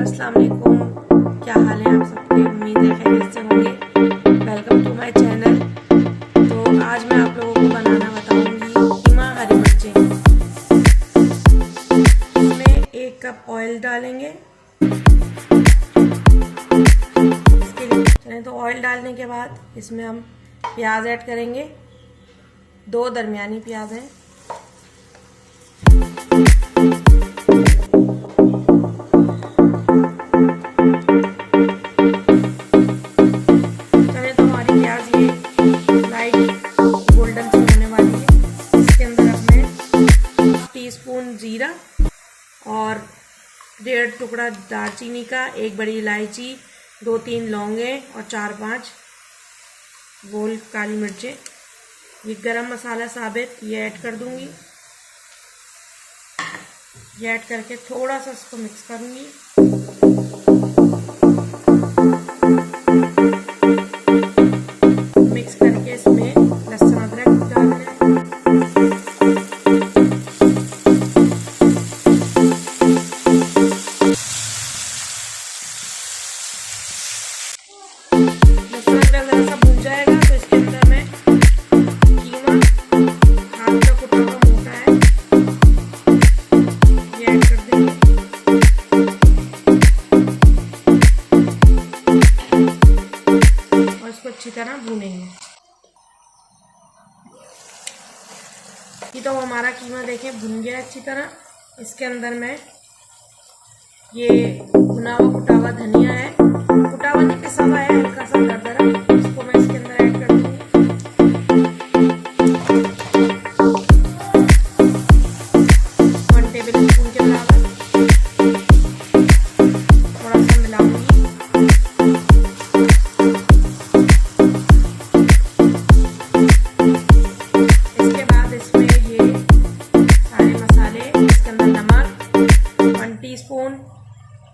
अस्सलाम वालेकुम, क्या हाल है आप सबके। उम्मीद है खैरियत से होंगे। Welcome to my channel. तो आज मैं आप लोगों को बनाना बताऊंगी कीमा हरी मिर्चें। इसमें 1 कप ऑयल डालेंगे। इसके लिए चलें तो ऑयल डालने के बाद इसमें हम प्याज ऐड करेंगे। 2 दरमियानी प्याज हैं। जीरा और 1.5 टुकड़ा दारचीनी का, 1 बड़ी इलायची, 2-3 लौंगे और 4-5 गोल काली मिर्चें। ये गरम मसाला साबित ये ऐड कर दूंगी। ये ऐड करके थोड़ा सा इसको मिक्स करूंगी। मिक्स करके इसमें लहसुन अदरक डाल दें। अच्छी तरह भूनेंगे। ये तो हमारा कीमा देखें भुन गया अच्छी तरह। इसके अंदर मैं ये भुना हुआ कुटा हुआ धनिया है, कुटा हुआ नहीं पिसा हुआ है, हल्का सा दरदरा, इसको मैं इसके अंदर ऐड कर दूंगी। 1 टेबल स्पून के बराबर थोड़ा सा मिलाऊंगी।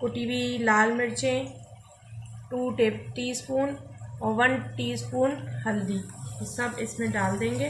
कुटी हुई लाल मिर्चें 2 टीस्पून और 1 टीस्पून हल्दी, ये सब इसमें डाल देंगे।